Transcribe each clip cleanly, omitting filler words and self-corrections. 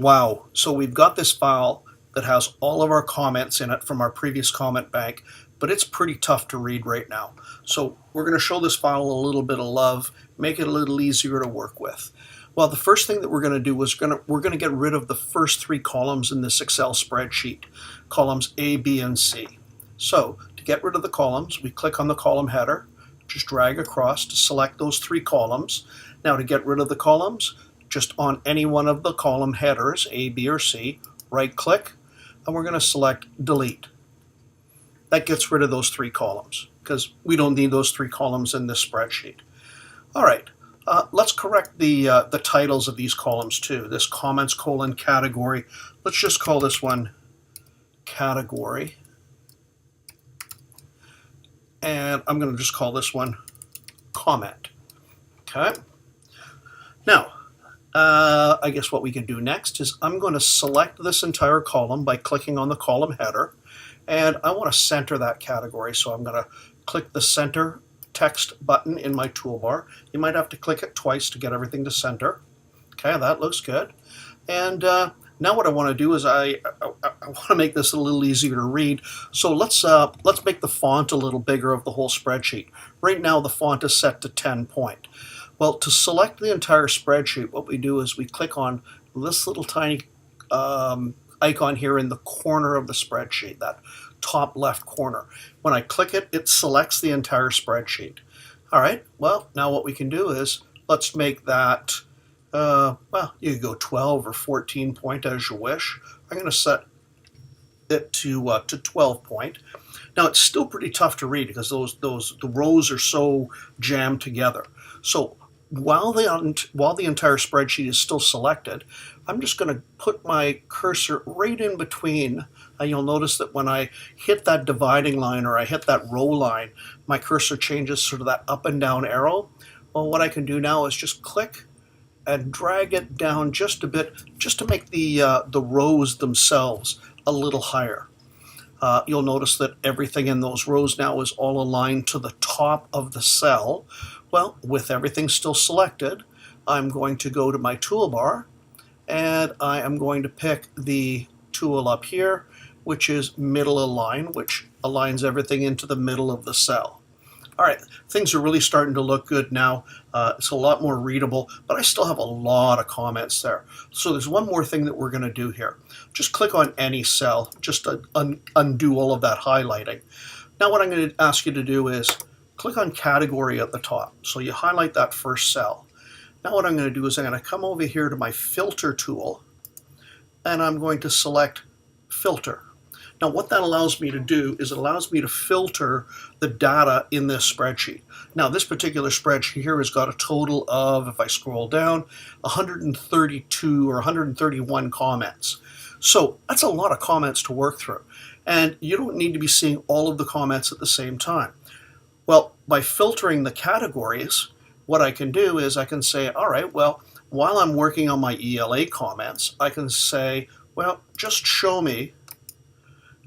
Wow, so we've got this file that has all of our comments in it from our previous comment bank, but it's pretty tough to read right now. So we're going to show this file a little bit of love, make it a little easier to work with. Well, the first thing that we're going to do is we're going to get rid of the first three columns in this Excel spreadsheet, columns A, B, and C. So to get rid of the columns, we click on the column header, just drag across to select those three columns. Now to get rid of the columns, just on any one of the column headers, A, B, or C, right click, and we're going to select delete. That gets rid of those three columns because we don't need those three columns in this spreadsheet. All right, let's correct the titles of these columns too. This comments colon category, let's just call this one category. And I'm going to just call this one comment. Okay. Now, I guess what we can do next is I'm going to select this entire column by clicking on the column header, and I want to center that category. So I'm going to click the center text button in my toolbar. You might have to click it twice to get everything to center. Okay, that looks good. And now what I want to do is I want to make this a little easier to read. So let's make the font a little bigger of the whole spreadsheet. Right now the font is set to 10 point. Well, to select the entire spreadsheet, what we do is we click on this little tiny icon here in the corner of the spreadsheet, that top left corner. When I click it, it selects the entire spreadsheet. All right, well, now what we can do is let's make that, well, you can go 12 or 14 point as you wish. I'm going to set it to 12 point. Now, it's still pretty tough to read because the rows are so jammed together. So while the entire spreadsheet is still selected, I'm just going to put my cursor right in between. You'll notice that when I hit that dividing line or I hit that row line, my cursor changes sort of that up and down arrow. Well, what I can do now is just click and drag it down just a bit, just to make the rows themselves a little higher. You'll notice that everything in those rows now is all aligned to the top of the cell. Well, with everything still selected, I'm going to go to my toolbar and I am going to pick the tool up here, which is middle align, which aligns everything into the middle of the cell. All right, things are really starting to look good now. It's a lot more readable, but I still have a lot of comments there. So there's one more thing that we're going to do here. Just click on any cell, just to undo all of that highlighting. Now what I'm going to ask you to do is click on category at the top. So you highlight that first cell. Now what I'm going to do is I'm going to come over here to my filter tool, and I'm going to select filter. Now what that allows me to do is it allows me to filter the data in this spreadsheet. Now this particular spreadsheet here has got a total of, if I scroll down, 132 or 131 comments. So that's a lot of comments to work through. And you don't need to be seeing all of the comments at the same time. Well, by filtering the categories, what I can do is I can say, all right, well, while I'm working on my ELA comments, I can say, well, just show me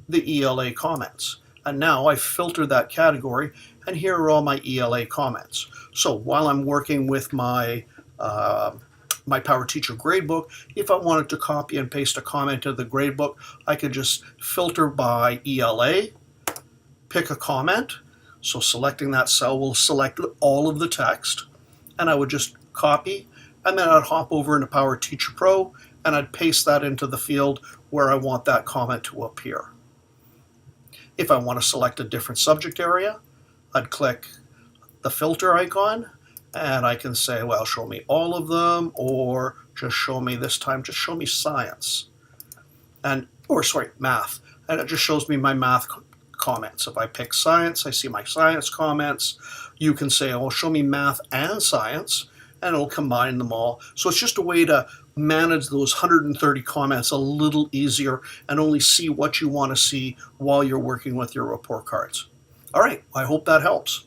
the ELA comments. And now I filter that category, and here are all my ELA comments. So while I'm working with my my PowerTeacher gradebook, if I wanted to copy and paste a comment to the gradebook, I could just filter by ELA, pick a comment. So selecting that cell will select all of the text, and I would just copy, and then I'd hop over into PowerTeacher Pro, and I'd paste that into the field where I want that comment to appear. If I want to select a different subject area, I'd click the filter icon, and I can say, well, show me all of them, or just show me this time, just show me science, or sorry, math. And it just shows me my math comments. If I pick science, I see my science comments. You can say, oh, show me math and science, and it'll combine them all. So it's just a way to manage those 130 comments a little easier and only see what you want to see while you're working with your report cards. All right, I hope that helps.